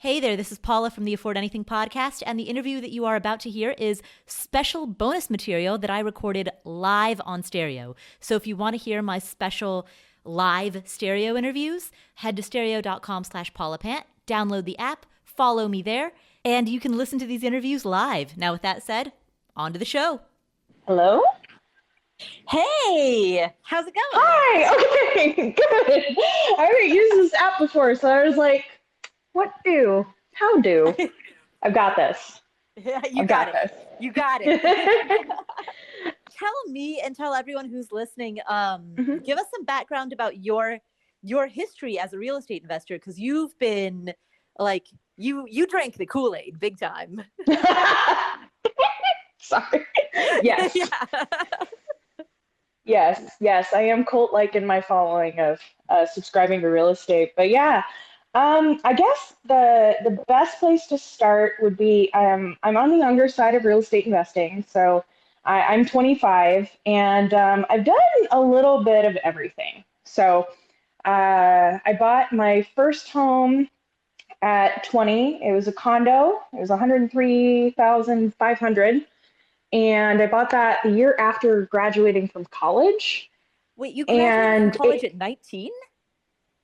Hey there, this is Paula from the Afford Anything podcast, and the interview that you are about to hear is special bonus material that I recorded live on stereo. So if you want to hear my special live stereo interviews, head to stereo.com/PaulaPant, download the app, follow me there, and you can listen to these interviews live. Now, with that said, on to the show. Hello? Hey, how's it going? Hi, okay, good. I haven't used this app before, so I was like, what do? How do? I've got this. Yeah, I've got this. You got it. Tell me and tell everyone who's listening, give us some background about your history as a real estate investor, because you've been like, you drank the Kool-Aid big time. Sorry. Yes. Yeah. Yes, I am cult-like in my following of subscribing to real estate. But yeah, I guess the best place to start would be I'm on the younger side of real estate investing. So I'm 25, and I've done a little bit of everything. So I bought my first home at 20. It was a condo. It was 103,500. And I bought that the year after graduating from college. Wait, you graduated from college at 19?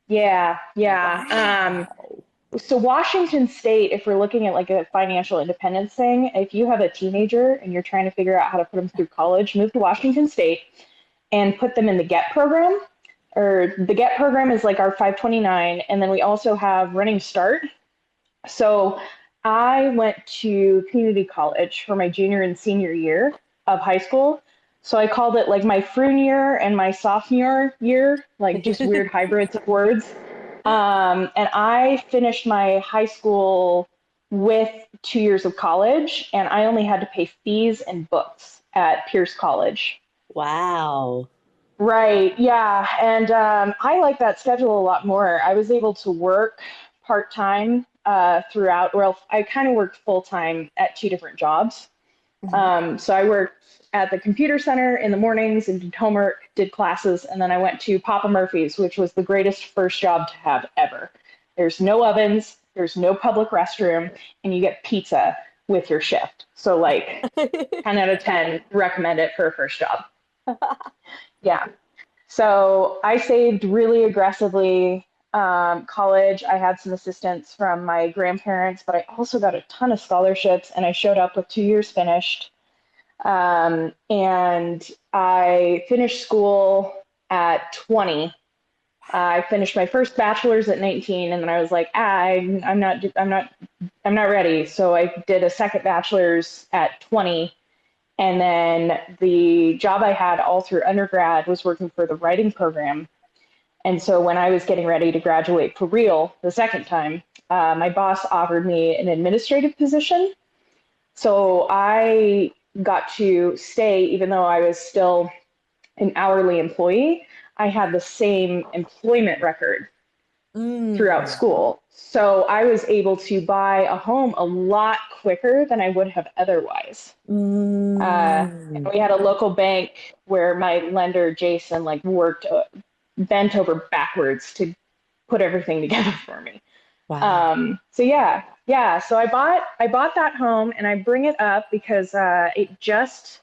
Yeah. Wow. So Washington State, if we're looking at like a financial independence thing, if you have a teenager and you're trying to figure out how to put them through college, move to Washington State and put them in the GET program. Or the GET program is like our 529, and then we also have Running Start. So I went to community college for my junior and senior year of high school. So I called it like my frunior and my sophomore year, like just weird hybrids of words. And I finished my high school with 2 years of college, and I only had to pay fees and books at Pierce College. Wow. Right, yeah. And I like that schedule a lot more. I was able to work part-time throughout. Well, I kind of worked full-time at two different jobs. So I worked at the computer center in the mornings and did homework, did classes, and then I went to Papa Murphy's, which was the greatest first job to have ever. There's no ovens, there's no public restroom, and you get pizza with your shift. So like 10 out of 10, recommend it for a first job. Yeah. So I saved really aggressively. College, I had some assistance from my grandparents, but I also got a ton of scholarships, and I showed up with 2 years finished. And I finished school at 20. I finished my first bachelor's at 19, and then I was like, I'm not ready. So I did a second bachelor's at 20. And then the job I had all through undergrad was working for the writing program. And so when I was getting ready to graduate for real the second time, my boss offered me an administrative position. So I got to stay, even though I was still an hourly employee. I had the same employment record throughout school. So I was able to buy a home a lot quicker than I would have otherwise. And we had a local bank where my lender, Jason, like worked bent over backwards to put everything together for me. Wow. So yeah. So I bought that home, and I bring it up because it just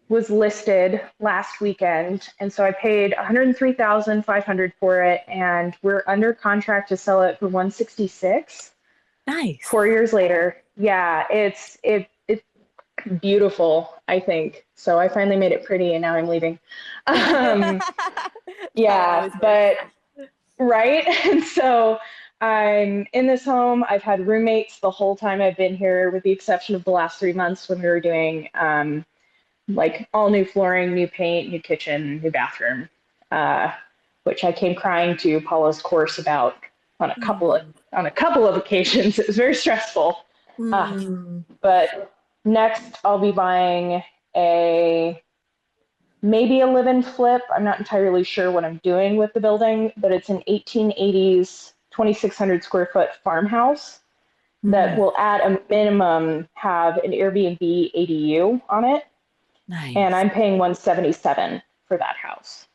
was listed last weekend, and so I paid 103,500 for it, and we're under contract to sell it for 166. Nice. 4 years later. Yeah, it's beautiful, I think. So I finally made it pretty, and now I'm leaving. Yeah, but right. And so I'm in this home. I've had roommates the whole time I've been here, with the exception of the last 3 months when we were doing like all new flooring, new paint, new kitchen, new bathroom, which I came crying to Paula's course about on a couple of occasions. It was very stressful. But next I'll be buying maybe a live-in flip. I'm not entirely sure what I'm doing with the building, but it's an 1880s, 2,600 square foot farmhouse that will at a minimum have an Airbnb ADU on it. Nice. And I'm paying 177 for that house.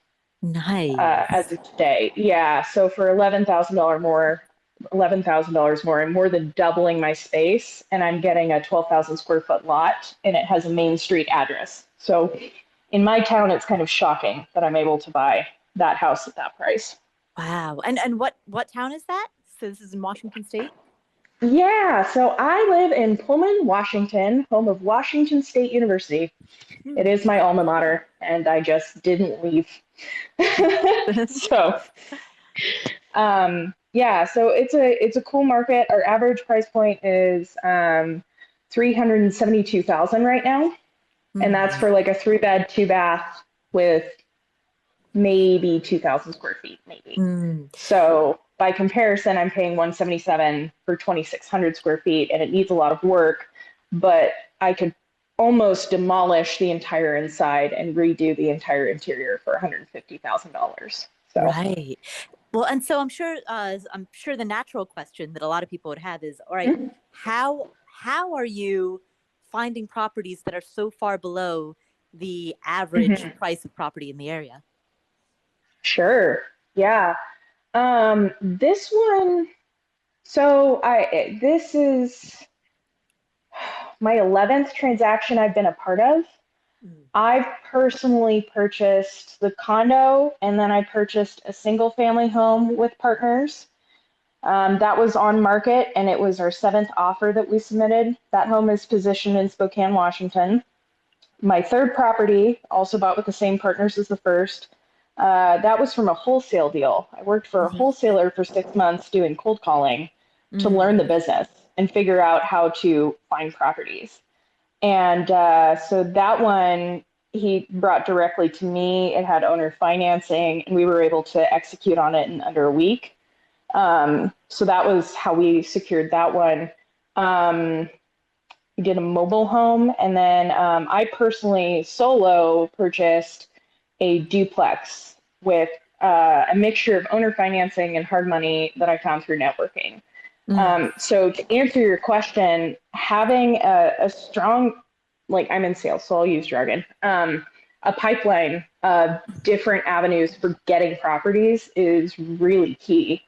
Nice. As of today. Yeah. So for $11,000 more, $11,000 more. I'm more than doubling my space, and I'm getting a 12,000 square foot lot, and it has a main street address. So in my town, it's kind of shocking that I'm able to buy that house at that price. Wow. And what town is that? So this is in Washington State? Yeah, so I live in Pullman, Washington, home of Washington State University. It is my alma mater, and I just didn't leave. So, yeah, so it's a cool market. Our average price point is 372,000 right now, and that's for like a 3-bed, 2-bath with maybe 2,000 square feet, maybe. So by comparison, I'm paying 177 for 2,600 square feet, and it needs a lot of work, but I could almost demolish the entire inside and redo the entire interior for $150,000. So. Right. Well, and so I'm sure the natural question that a lot of people would have is, all right, how are you finding properties that are so far below the average price of property in the area? Sure. Yeah. This one, this is my 11th transaction I've been a part of. I've personally purchased the condo, and then I purchased a single family home with partners. That was on market, and it was our 7th offer that we submitted. That home is positioned in Spokane, Washington. My 3rd property, also bought with the same partners as the first, that was from a wholesale deal. I worked for a wholesaler for 6 months doing cold calling to learn the business and figure out how to find properties. And so that one he brought directly to me. It had owner financing, and we were able to execute on it in under a week. So that was how we secured that one. We did a mobile home, and then I personally solo purchased a duplex with a mixture of owner financing and hard money that I found through networking. So to answer your question, having a strong, like I'm in sales, so I'll use jargon, a pipeline of different avenues for getting properties is really key.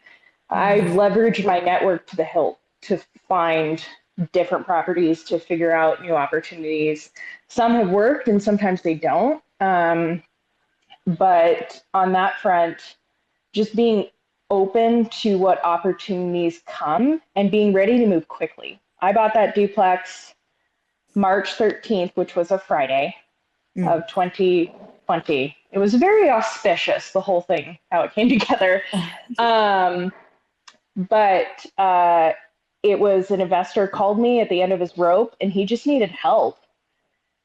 I leveraged my network to the hilt to find different properties, to figure out new opportunities. Some have worked and sometimes they don't. But on that front, just being open to what opportunities come and being ready to move quickly. I bought that duplex March 13th, which was a Friday of 2020. It was very auspicious, the whole thing, how it came together. But it was an investor called me at the end of his rope, and he just needed help.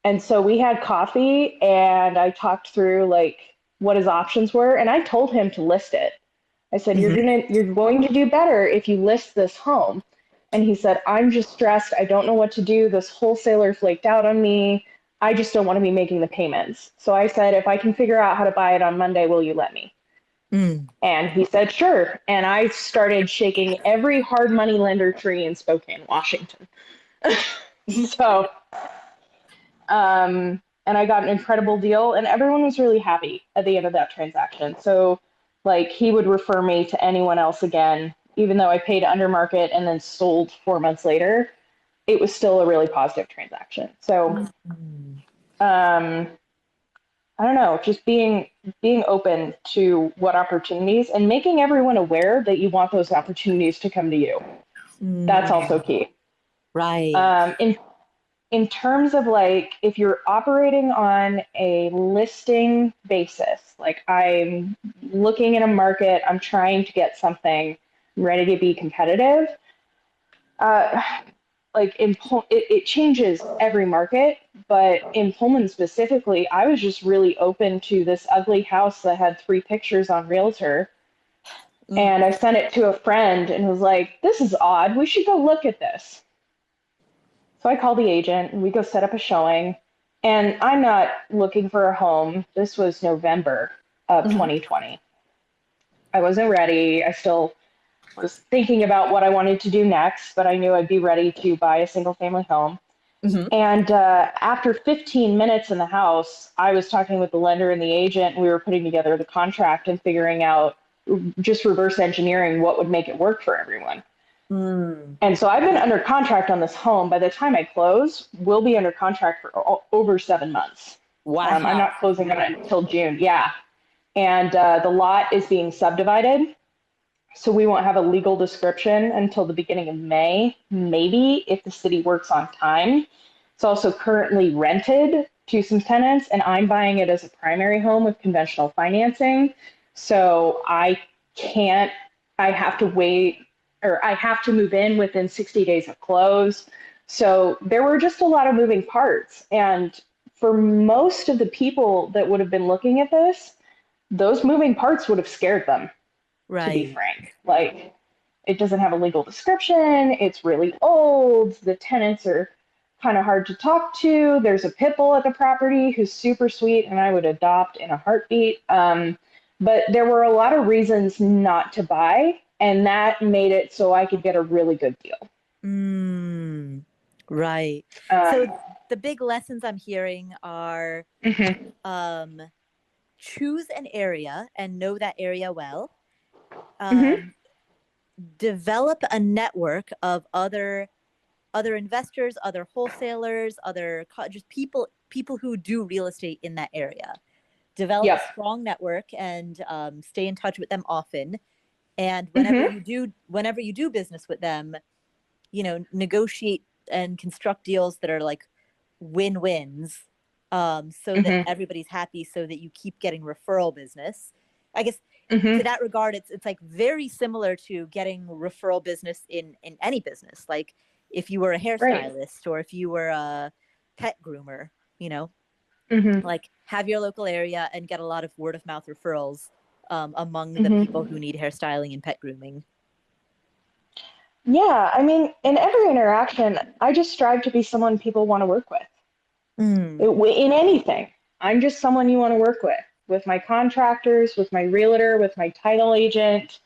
And so we had coffee, and I talked through like what his options were, and I told him to list it. I said, you're going to do better if you list this home. And he said, I'm just stressed. I don't know what to do. This wholesaler flaked out on me. I just don't want to be making the payments. So I said, if I can figure out how to buy it on Monday, will you let me? And he said, sure. And I started shaking every hard money lender tree in Spokane, Washington. So, and I got an incredible deal, and everyone was really happy at the end of that transaction. So like he would refer me to anyone else again, even though I paid under market and then sold 4 months later, it was still a really positive transaction. So, I don't know, just being open to what opportunities and making everyone aware that you want those opportunities to come to you. That's also key. Right. In terms of like, if you're operating on a listing basis, like I'm looking in a market, I'm trying to get something, I'm ready to be competitive. Like it changes every market, but in Pullman specifically, I was just really open to this ugly house that had 3 pictures on Realtor. And I sent it to a friend and was like, this is odd. We should go look at this. So I called the agent and we go set up a showing, and I'm not looking for a home. This was November of 2020. I wasn't ready. I still was thinking about what I wanted to do next, but I knew I'd be ready to buy a single family home. And after 15 minutes in the house, I was talking with the lender and the agent. And we were putting together the contract and figuring out just reverse engineering what would make it work for everyone. Mm. And so I've been under contract on this home. By the time I close, we'll be under contract for over 7 months. I'm Wow. not closing on it until June. Yeah. And the lot is being subdivided. So we won't have a legal description until the beginning of May, maybe if the city works on time. It's also currently rented to some tenants, and I'm buying it as a primary home with conventional financing. So can't, I have to wait, or I have to move in within 60 days of close. So there were just a lot of moving parts. And for most of the people that would have been looking at this, those moving parts would have scared them, to be Right. frank. Like, it doesn't have a legal description. It's really old. The tenants are kind of hard to talk to. There's a pit bull at the property who's super sweet and I would adopt in a heartbeat. But there were a lot of reasons not to buy, and that made it so I could get a really good deal. Mm. Right. So the big lessons I'm hearing are choose an area and know that area well. Develop a network of other investors, other wholesalers, just people who do real estate in that area. Develop a strong network and stay in touch with them often. And whenever you do business with them, negotiate and construct deals that are like win-wins, so that everybody's happy, so that you keep getting referral business. I guess to that regard, it's like very similar to getting referral business in any business. Like if you were a hairstylist or if you were a pet groomer, like have your local area and get a lot of word of mouth referrals among the people who need hairstyling and pet grooming. Yeah, I mean, in every interaction, I just strive to be someone people want to work with. In anything, I'm just someone you want to work with my contractors, with my realtor, with my title agent.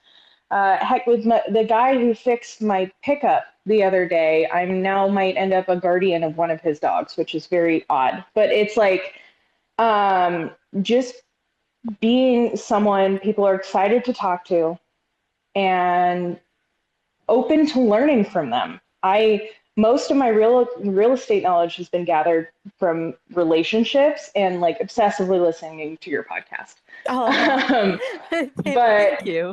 Heck, with the guy who fixed my pickup the other day, I now might end up a guardian of one of his dogs, which is very odd. But it's like just being someone people are excited to talk to and open to learning from them. Most of my real estate knowledge has been gathered from relationships and like obsessively listening to your podcast. Thank you.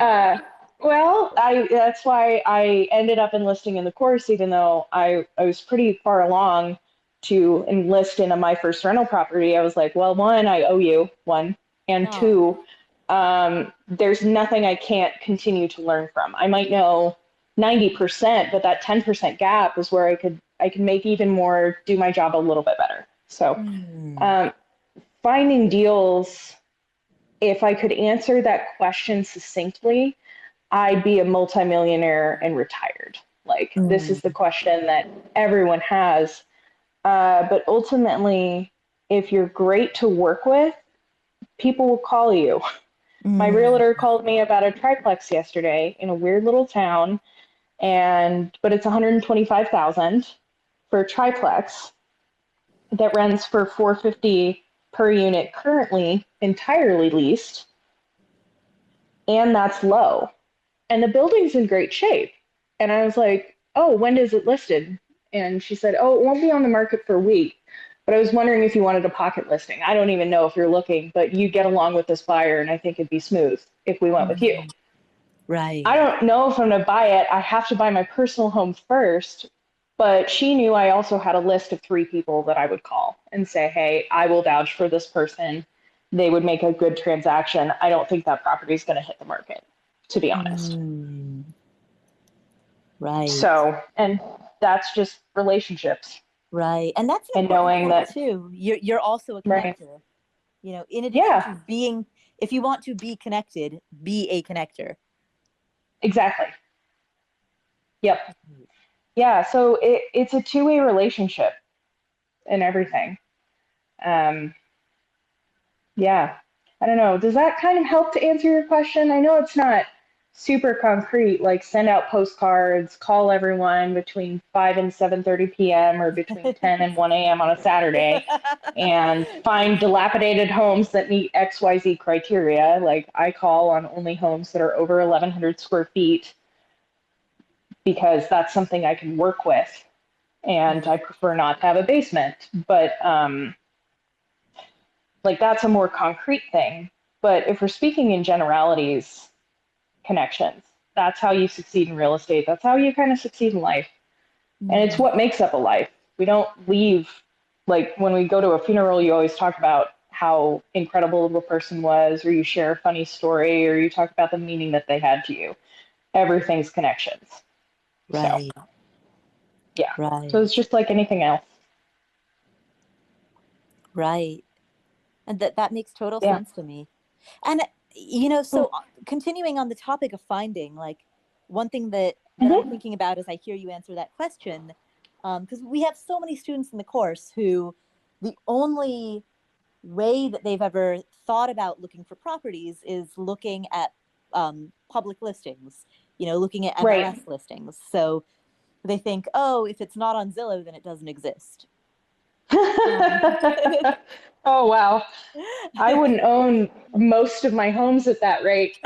That's why I ended up enlisting in the course, even though I was pretty far along to enlist in my first rental property. I was like, well, one, I owe you one, and two, there's nothing I can't continue to learn from. I might know 90%, but that 10% gap is where I could make even more, do my job a little bit better. So finding deals, if I could answer that question succinctly, I'd be a multimillionaire and retired. Like this is the question that everyone has. But ultimately, if you're great to work with, people will call you. My realtor called me about a triplex yesterday in a weird little town, but it's $125,000 for a triplex that rents for $450 per unit currently, entirely leased, and that's low. And the building's in great shape. And I was like, oh, when is it listed? And she said, oh, it won't be on the market for a week. But I was wondering if you wanted a pocket listing. I don't even know if you're looking, but you get along with this buyer, and I think it'd be smooth if we went with you. Right. I don't know if I'm going to buy it. I have to buy my personal home first. But she knew I also had a list of 3 people that I would call and say, hey, I will vouch for this person. They would make a good transaction. I don't think that property is going to hit the market, to be honest. Right. So, and that's just relationships. Right. And that's and knowing that too. You're also a connector. Right. In addition to being, if you want to be connected, be a connector. Exactly. Yep. Yeah. So it's a 2-way relationship and everything. Yeah. I don't know. Does that kind of help to answer your question? I know it's not super concrete, like send out postcards, call everyone between 5 and 7:30 p.m. or between 10 and 1 a.m. on a Saturday, and find dilapidated homes that meet XYZ criteria. Like I call on only homes that are over 1,100 square feet because that's something I can work with. And I prefer not to have a basement. But like that's a more concrete thing. But if we're speaking in generalities, connections, that's how you succeed in real estate. That's how you kind of succeed in life. And it's what makes up a life. We don't leave, like when we go to a funeral, you always talk about how incredible the person was, or you share a funny story, or you talk about the meaning that they had to you. Everything's connections. Right. So, yeah. Right. So it's just like anything else. Right. And that makes total Yeah. sense to me. And, so continuing on the topic of finding, like one thing that I'm thinking about as I hear you answer that question, because we have so many students in the course who the only way that they've ever thought about looking for properties is looking at public listings, looking at MLS listings. So they think, oh, if it's not on Zillow, then it doesn't exist. Oh, wow. I wouldn't own most of my homes at that rate.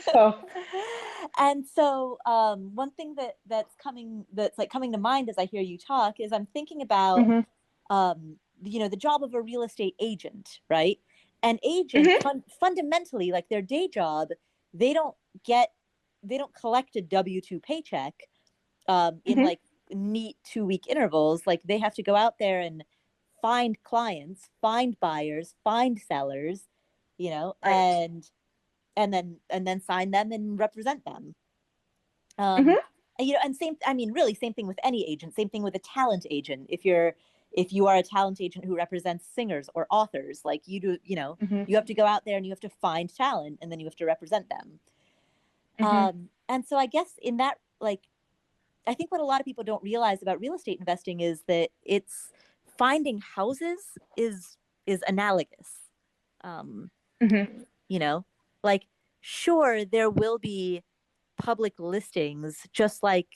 So. And so one thing that's coming to mind as I hear you talk is I'm thinking about the job of a real estate agent, right? An agent fundamentally, like their day job, they don't collect a W-2 paycheck in like neat 2-week intervals. Like they have to go out there and find clients, find buyers, find sellers, and then sign them and represent them. And really same thing with any agent, same thing with a talent agent. If you are a talent agent who represents singers or authors, like you do, you have to go out there and you have to find talent and then you have to represent them. And so I guess in that, like, I think what a lot of people don't realize about real estate investing is that it's finding houses is analogous. Like, sure, there will be public listings, just like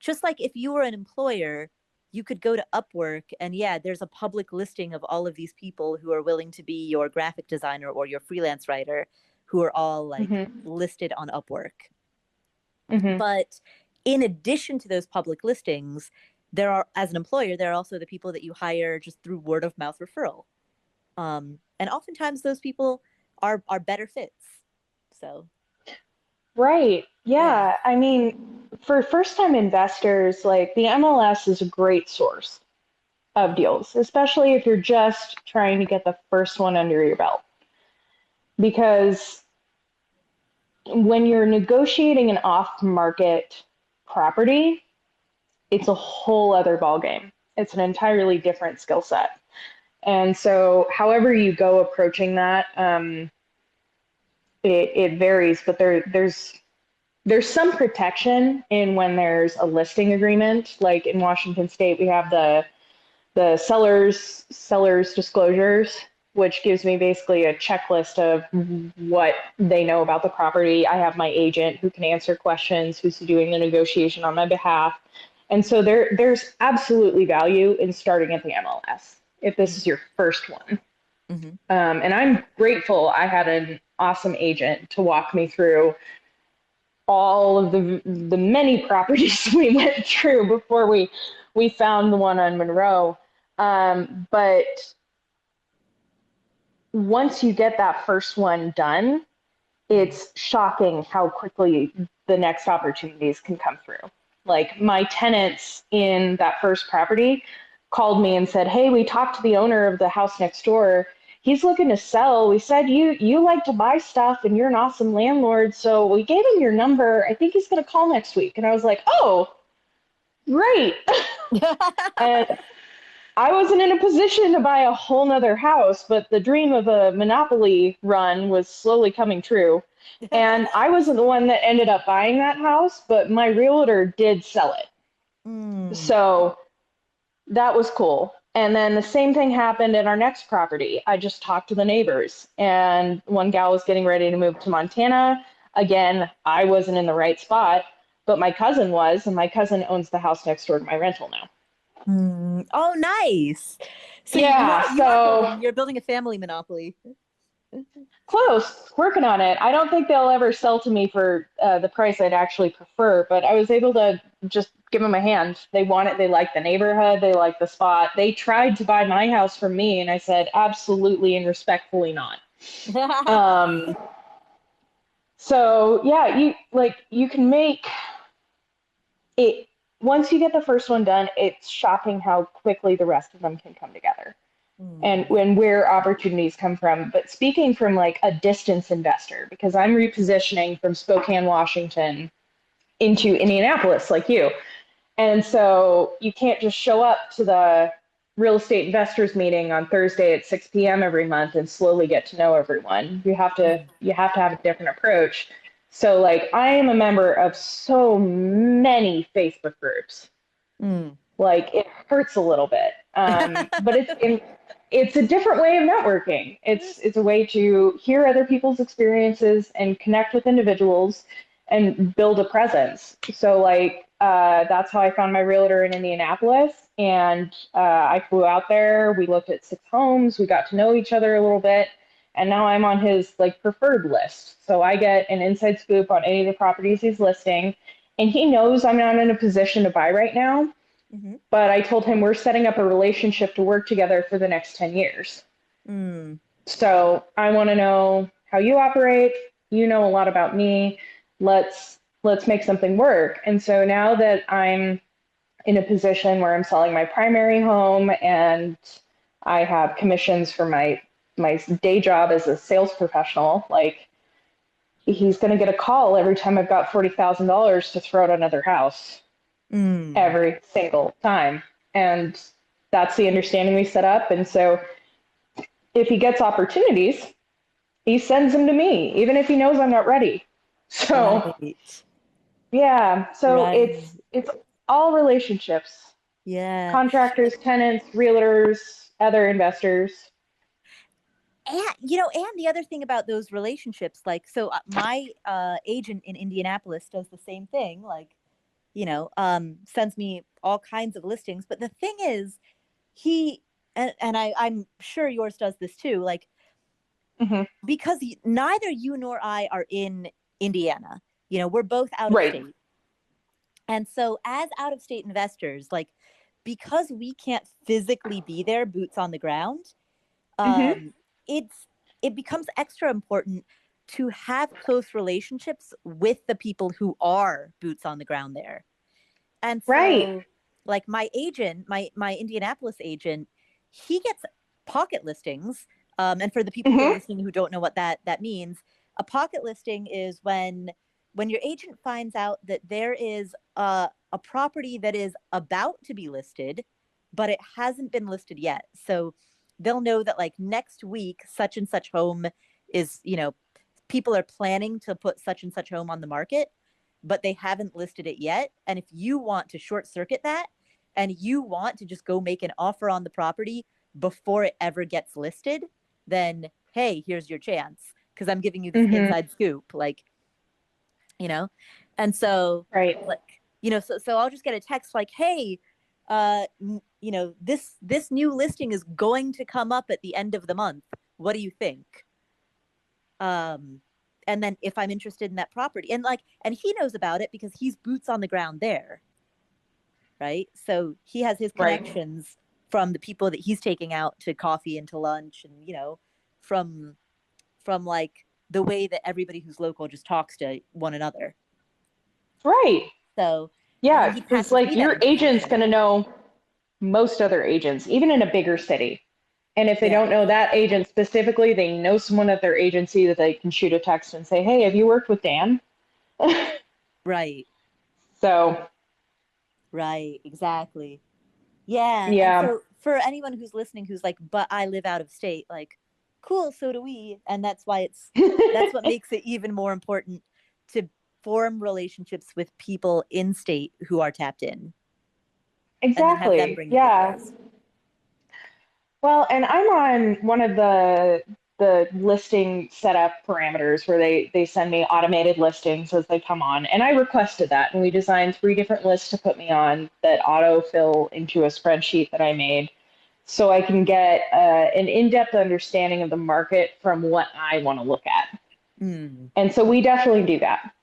if you were an employer, you could go to Upwork and there's a public listing of all of these people who are willing to be your graphic designer or your freelance writer, who are all like listed on Upwork. But in addition to those public listings, there are, as an employer, there are also the people that you hire just through word of mouth referral. And oftentimes those people are better fits. So. Right. Yeah. I mean, for first-time investors, like the MLS is a great source of deals, especially if you're just trying to get the first one under your belt. Because when you're negotiating an off-market property, it's a whole other ballgame. It's an entirely different skill set. And so however you go approaching that, it varies, but there's some protection in when there's a listing agreement. Like in Washington State, we have the seller's disclosures, which gives me basically a checklist of what they know about the property. I have my agent who can answer questions, who's doing the negotiation on my behalf. And so there's absolutely value in starting at the MLS if this is your first one. And I'm grateful I had an awesome agent to walk me through all of the many properties we went through before we found the one on Monroe. But once you get that first one done, it's shocking how quickly the next opportunities can come through. Like my tenants in that first property called me and said, "Hey, we talked to the owner of the house next door. He's looking to sell. We said you like to buy stuff and you're an awesome landlord, so we gave him your number. I think he's going to call next week." And I was like, "Oh, great." And I wasn't in a position to buy a whole nother house, but the dream of a Monopoly run was slowly coming true. And I wasn't the one that ended up buying that house, but my realtor did sell it. So that was cool. And then the same thing happened at our next property. I just talked to the neighbors, and one gal was getting ready to move to Montana. Again, I wasn't in the right spot, but my cousin was, and my cousin owns the house next door to my rental now. Oh, nice. So Yeah, you are so building, you're building a family monopoly. close, working on it. I don't think they'll ever sell to me for the price I'd actually prefer, but I was able to just give them a hand. They want it. They like the neighborhood. They like the spot. They tried to buy my house from me, and I said absolutely and respectfully not. Um, so yeah, you can make it once you get the first one done. It's shocking how quickly the rest of them can come together. And when where opportunities come from. But speaking from like a distance investor, because I'm repositioning from Spokane, Washington into Indianapolis, like you. And so you can't just show up to the real estate investors meeting on Thursday at 6 p.m. every month and slowly get to know everyone. You have to have a different approach. So like I am a member of so many Facebook groups. Like it hurts a little bit. But it's a different way of networking. It's a way to hear other people's experiences and connect with individuals and build a presence. So like that's how I found my realtor in Indianapolis, and I flew out there. We looked at 6 homes. We got to know each other a little bit, and now I'm on his like preferred list. So I get an inside scoop on any of the properties he's listing, and he knows I'm not in a position to buy right now. But I told him we're setting up a relationship to work together for the next 10 years. So I want to know how you operate. You know a lot about me. Let's make something work. And so now that I'm in a position where I'm selling my primary home and I have commissions for my day job as a sales professional, like he's going to get a call every time I've got $40,000 to throw at another house. Every single time. And that's the understanding we set up. And so if he gets opportunities, he sends them to me, even if he knows I'm not ready. So yeah, so it's all relationships. Yeah. Contractors, tenants, realtors, other investors. And and the other thing about those relationships, like, so my agent in Indianapolis does the same thing, like, sends me all kinds of listings. But the thing is, I'm sure yours does this too, like, because neither you nor I are in Indiana, we're both out of state. And so as out of state investors, like, because we can't physically be there, boots on the ground, it becomes extra important to have close relationships with the people who are boots on the ground there. And so like my agent, my Indianapolis agent, he gets pocket listings. And for the people who are listening who don't know what that means, a pocket listing is when your agent finds out that there is a property that is about to be listed, but it hasn't been listed yet. So they'll know that like next week, such and such home is, people are planning to put such and such home on the market, but they haven't listed it yet. And if you want to short circuit that and you want to just go make an offer on the property before it ever gets listed, then, hey, here's your chance. Cause I'm giving you this inside scoop, like, and so like, so I'll just get a text like, hey, this new listing is going to come up at the end of the month. What do you think? And then if I'm interested in that property, and he knows about it because he's boots on the ground there. Right. So he has his connections from the people that he's taking out to coffee and to lunch, and, from like the way that everybody who's local just talks to one another. Right. So yeah, because like your agent's going to know most other agents, even in a bigger city. And if they don't know that agent specifically, they know someone at their agency that they can shoot a text and say, hey, have you worked with Dan? Right. So. Right. Exactly. Yeah. Yeah. And so for anyone who's listening, who's like, but I live out of state, like, cool. So do we. And that's why that's what makes it even more important to form relationships with people in state who are tapped in. Exactly. And then have them bring you videos. Well, and I'm on one of the the listing setup parameters where they send me automated listings as they come on. And I requested that. And we designed 3 different lists to put me on that autofill into a spreadsheet that I made so I can get an in-depth understanding of the market from what I want to look at. And so we definitely do that.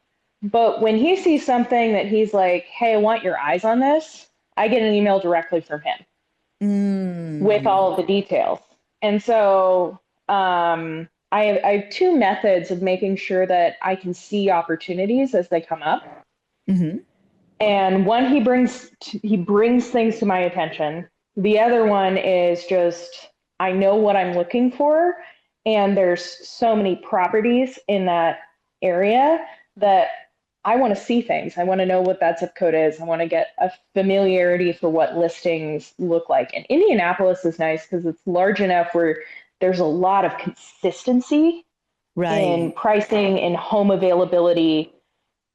But when he sees something that he's like, hey, I want your eyes on this, I get an email directly from him with all of the details. And so I have 2 methods of making sure that I can see opportunities as they come up. And one, he brings things to my attention. The other one is just, I know what I'm looking for. And there's so many properties in that area that I want to see things. I want to know what that zip code is. I want to get a familiarity for what listings look like. And Indianapolis is nice because it's large enough where there's a lot of consistency in pricing, in home availability,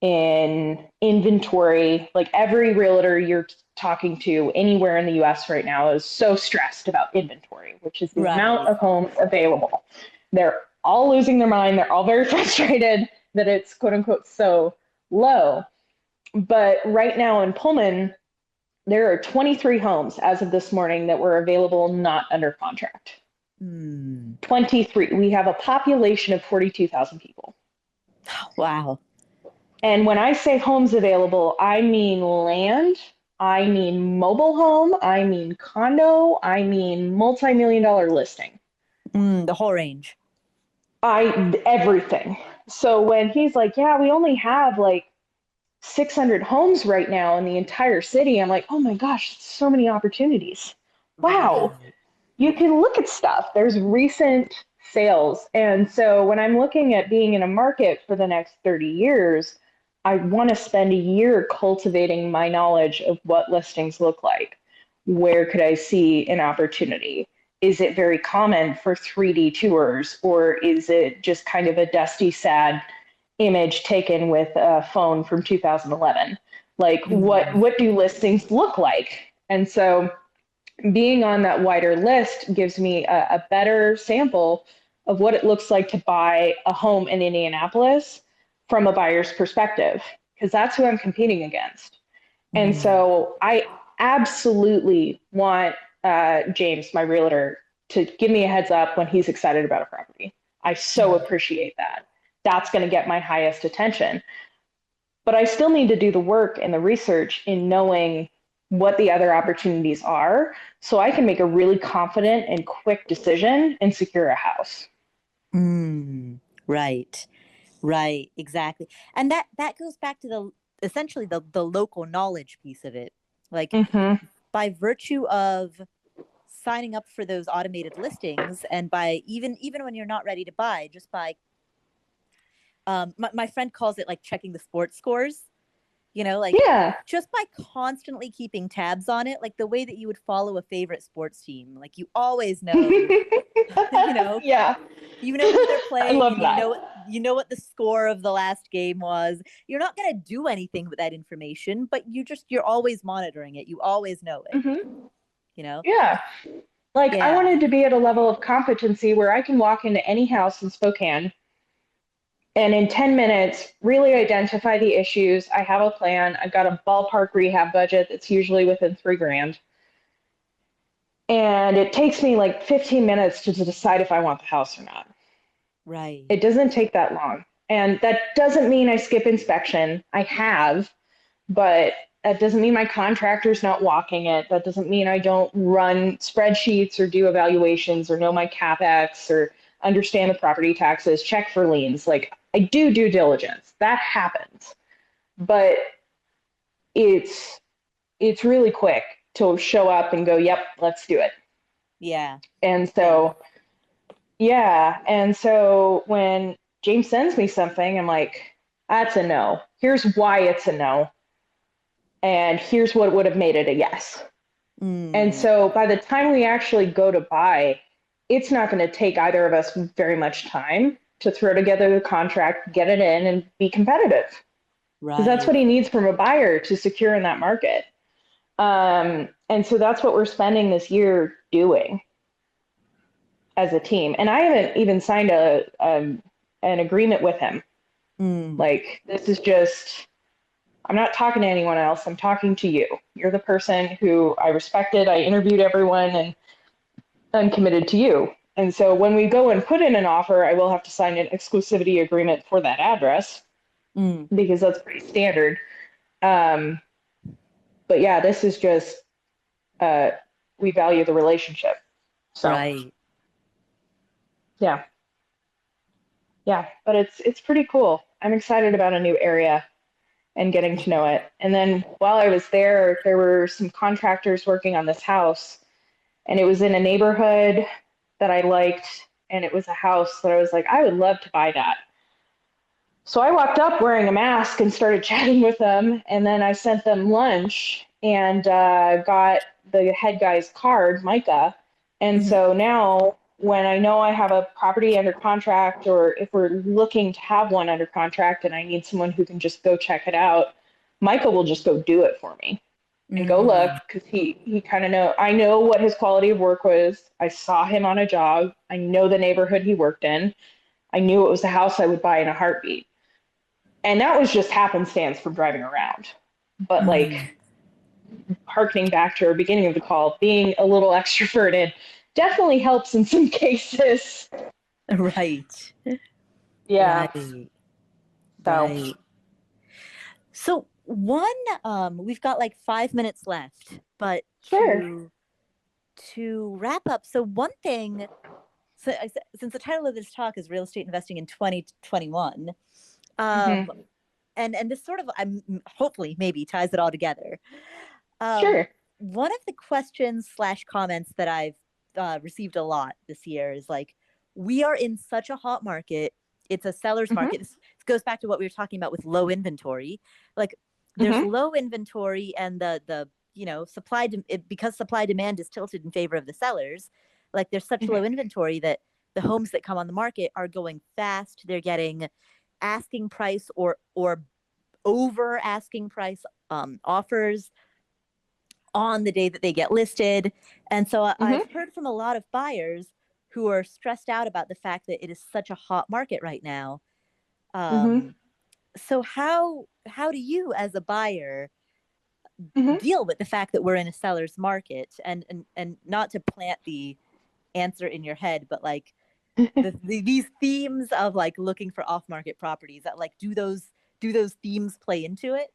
in inventory. Like every realtor you're talking to anywhere in the US right now is so stressed about inventory, which is the amount of homes available. They're all losing their mind. They're all very frustrated that it's quote unquote so low. But right now in Pullman, there are 23 homes as of this morning that were available, not under contract. 23. We have a population of 42,000 people. Wow. And when I say homes available, I mean land, I mean mobile home, I mean condo, I mean multi-million-dollar listing. The whole range. Everything. So when he's like, yeah, we only have like 600 homes right now in the entire city, I'm like, oh my gosh, so many opportunities. Wow. You can look at stuff. There's recent sales. And so when I'm looking at being in a market for the next 30 years, I want to spend a year cultivating my knowledge of what listings look like. Where could I see an opportunity? Is it very common for 3D tours, or is it just kind of a dusty, sad image taken with a phone from 2011? Like, what do listings look like? And so being on that wider list gives me a better sample of what it looks like to buy a home in Indianapolis from a buyer's perspective, because that's who I'm competing against. And so I absolutely want James, my realtor, to give me a heads up when he's excited about a property. I so appreciate that. That's going to get my highest attention. But I still need to do the work and the research in knowing what the other opportunities are so I can make a really confident and quick decision and secure a house. Right, exactly. And that goes back to essentially the local knowledge piece of it. Like by virtue of signing up for those automated listings, and by even when you're not ready to buy, just by my friend calls it like checking the sports scores. Like just by constantly keeping tabs on it, like the way that you would follow a favorite sports team, like you always know, Yeah. you know who they're playing. I love that. You know what the score of the last game was. You're not going to do anything with that information, but you're always monitoring it. You always know it, Yeah. Like I wanted to be at a level of competency where I can walk into any house in Spokane and in 10 minutes, really identify the issues. I have a plan. I've got a ballpark rehab budget that's usually within $3,000. And it takes me like 15 minutes to decide if I want the house or not. Right. It doesn't take that long. And that doesn't mean I skip inspection. I have, but that doesn't mean my contractor's not walking it. That doesn't mean I don't run spreadsheets or do evaluations or know my CapEx or understand the property taxes, check for liens. Like I do due diligence. That happens. But it's really quick to show up and go, yep, let's do it. Yeah. And so, And so when James sends me something, I'm like, that's a no. Here's why it's a no. And here's what would have made it a yes. And so by the time we actually go to buy, it's not going to take either of us very much time to throw together the contract, get it in, and be competitive. Right. Because that's what he needs from a buyer to secure in that market. And so that's what we're spending this year doing. as a team. And I haven't even signed an agreement with him. Mm, Like, this is just, I'm not talking to anyone else. I'm talking to you. You're the person who I respected. I interviewed everyone, and I'm committed to you. And so when we go and put in an offer, I will have to sign an exclusivity agreement for that address mm, because that's pretty standard. Um, but yeah, this is just, uh, we value the relationship. So right. yeah, yeah, but it's pretty cool. I'm excited about a new area and getting to know it. And then while I was there, there were some contractors working on this house, and it was in a neighborhood that I liked, and it was a house that I was like, I would love to buy that. So I walked up wearing a mask and started chatting with them, and then I sent them lunch and got the head guy's card, Micah. And Hmm. so now, when I know I have a property under contract, or if we're looking to have one under contract and I need someone who can just go check it out, Micah will just go do it for me and go look, Mm, because he kind of know, I know what his quality of work was. I saw him on a job. I know the neighborhood he worked in. I knew it was a house I would buy in a heartbeat. And that was just happenstance from driving around. But mm, like, harkening back to our beginning of the call, being a little extroverted definitely helps in some cases. right. Yeah. Right. So Right. So we've got like 5 minutes left, but sure. to wrap up, so one thing, so since the title of this talk is real estate investing in 2021, Hmm. um, and this sort of, I'm hopefully maybe ties it all together. Um, Sure. one of the questions slash comments that I've received a lot this year is like, we are in such a hot market. It's a seller's Hmm. market. This goes back to what we were talking about with low inventory. Like, there's Hmm. low inventory, and the because supply demand is tilted in favor of the sellers. Like, there's such low Hmm. inventory that the homes that come on the market are going fast. They're getting asking price or over asking price offers on the day that they get listed. And so I've Hmm. heard from a lot of buyers who are stressed out about the fact that it is such a hot market right now. Hmm. Um, so how do you, as a buyer, Hmm. deal with the fact that we're in a seller's market? And not to plant the answer in your head, but like these themes of like looking for off market properties, that like, do those themes play into it?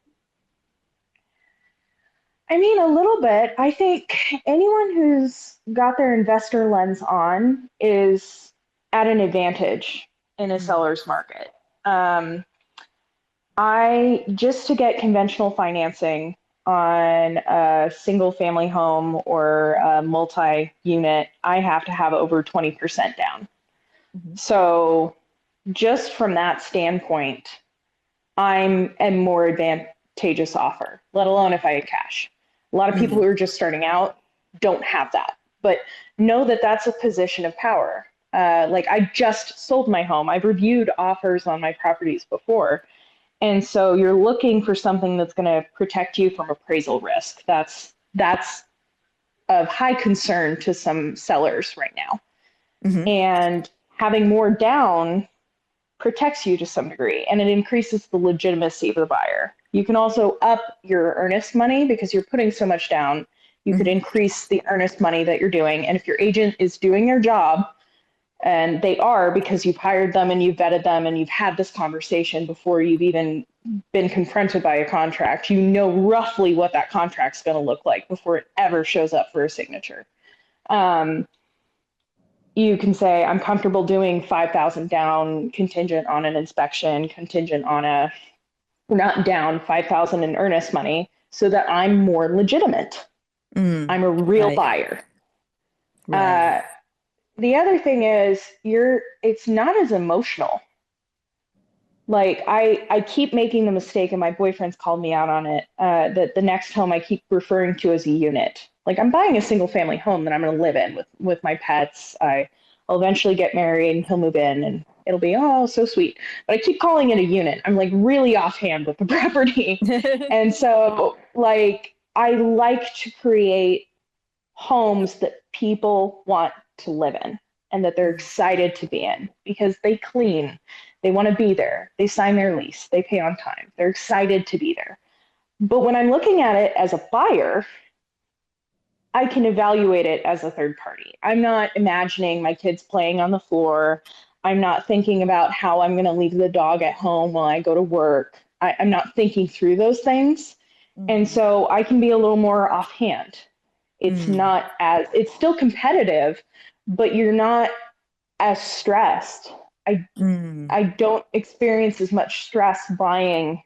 I mean, a little bit. I think anyone who's got their investor lens on is at an advantage in a Mm, seller's market. Um, I just to get conventional financing on a single family home or a multi unit, I have to have over 20% down. mhm, So, just from that standpoint, I'm a more advantageous offer, let alone if I had cash. A lot of people mhm, who are just starting out don't have that, but know that that's a position of power. Like, I just sold my home. I've reviewed offers on my properties before. And so you're looking for something that's going to protect you from appraisal risk. That's of high concern to some sellers right now. mhm, And having more down protects you to some degree, and it increases the legitimacy of the buyer. You can also up your earnest money because you're putting so much down. You could mhm, increase the earnest money that you're doing. And if your agent is doing their job, and they are because you've hired them and you've vetted them and you've had this conversation before you've even been confronted by a contract, you know roughly what that contract's going to look like before it ever shows up for a signature. Um, you can say, I'm comfortable doing 5,000 down contingent on an inspection, contingent on a, not down 5,000 in earnest money, so that I'm more legitimate. mm. I'm a real Right, buyer. right. Uh, the other thing is it's not as emotional. Like, I keep making the mistake, and my boyfriend's called me out on it, that the next home I keep referring to as a unit. Like, I'm buying a single family home that I'm going to live in with my pets. I'll eventually get married and he'll move in and it'll be, oh, so sweet. But I keep calling it a unit. I'm like really offhand with the property. And so, like, I like to create homes that people want to live in. and that they're excited to be in because they clean, they want to be there, they sign their lease, they pay on time, they're excited to be there. But when I'm looking at it as a buyer, I can evaluate it as a third party. I'm not imagining my kids playing on the floor. I'm not thinking about how I'm going to leave the dog at home while I go to work. I'm not thinking through those things. And so I can be a little more offhand. It's still competitive, but you're not as stressed. I don't experience as much stress buying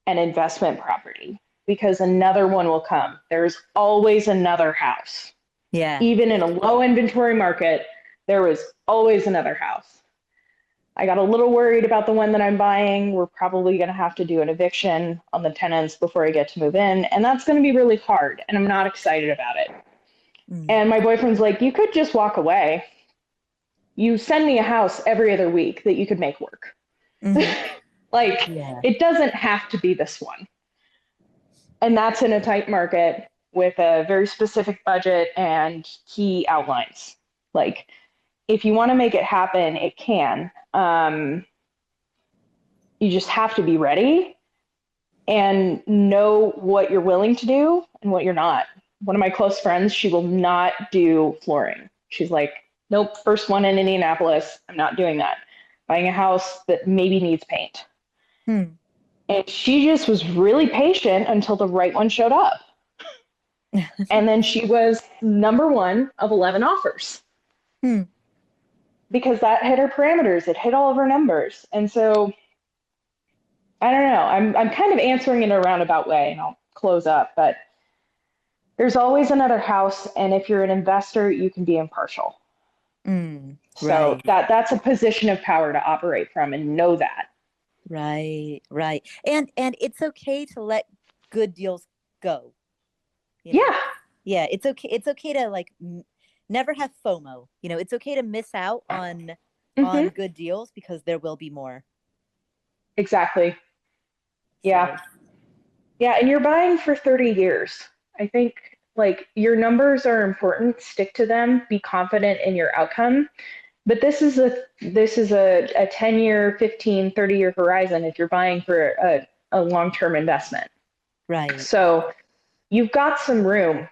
an investment property because another one will come. There's always another house. Yeah. Even in a low inventory market, there was always another house. I got a little worried about the one that I'm buying. We're probably going to have to do an eviction on the tenants before I get to move in. And that's going to be really hard. And I'm not excited about it. And my boyfriend's like, you could just walk away. You send me a house every other week that you could make work. It doesn't have to be this one. And that's in a tight market with a very specific budget and key outlines. Like, if you want to make it happen, it can. You just have to be ready and know what you're willing to do and what you're not. One of my close friends, she will not do flooring. She's like, nope, first one in Indianapolis, I'm not doing that. Buying a house that maybe needs paint. And she just was really patient until the right one showed up. And then she was number one of 11 offers. Because that hit her parameters. It hit all of her numbers. And so, I don't know. I'm kind of answering in a roundabout way, and I'll close up. But there's always another house. And if you're an investor, you can be impartial. So that's a position of power to operate from, and know that. Right. And it's okay to let good deals go. Yeah. It's okay to like never have FOMO. It's okay to miss out on good deals because there will be more. Exactly. Yeah. So. Yeah. And you're buying for 30 years. I think like your numbers are important. Stick to them. Be confident in your outcome. But this is a 10-year, 15, 30-year horizon if you're buying for a long-term investment. Right. So you've got some room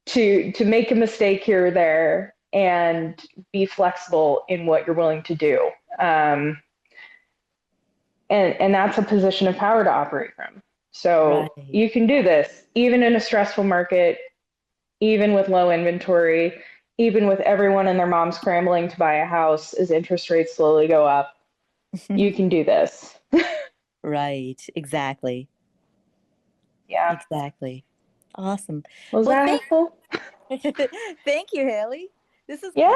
to make a mistake here or there and be flexible in what you're willing to do. And that's a position of power to operate from. So you can do this even in a stressful market, even with low inventory, even with everyone and their mom scrambling to buy a house as interest rates slowly go up. You can do this. Right. Exactly. Yeah. Exactly. Awesome. Was that helpful? Thank you, Hailey. This is great.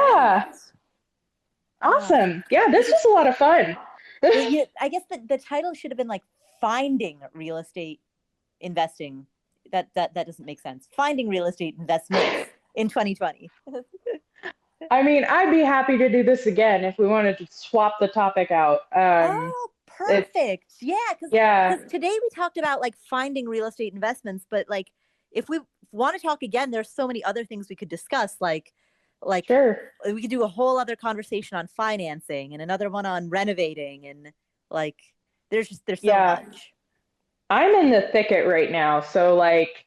Awesome. Yeah, this was a lot of fun. I guess the title should have been like Finding Real Estate Investing. That doesn't make sense. Finding Real Estate Investments in 2020. I mean, I'd be happy to do this again if we wanted to swap the topic out. Perfect. Because today we talked about like finding real estate investments, but like if we want to talk again, there's so many other things we could discuss. Like sure. We could do a whole other conversation on financing and another one on renovating, and like there's so much. I'm in the thicket right now, so like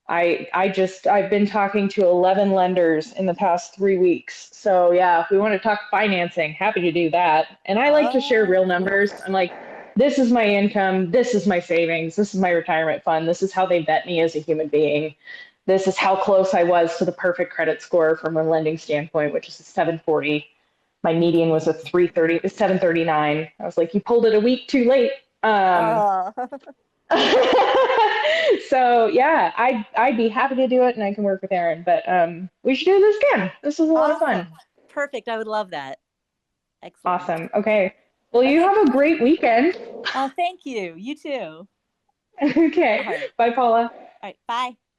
I've been talking to 11 lenders in the past 3 weeks. So yeah, if we want to talk financing, happy to do that. And I like to share real numbers. I'm like, this is my income, this is my savings, this is my retirement fund, this is how they vet me as a human being. This is how close I was to the perfect credit score from a lending standpoint, which is a 740. My median was a 739. I was like, you pulled it a week too late. So yeah, I'd be happy to do it, and I can work with Erin. But we should do this again. This was a lot of fun. Perfect. I would love that. Excellent. Awesome. Okay. Well, you have a great weekend. Oh, thank you. You too. Okay. Right. Bye, Paula. All right. Bye.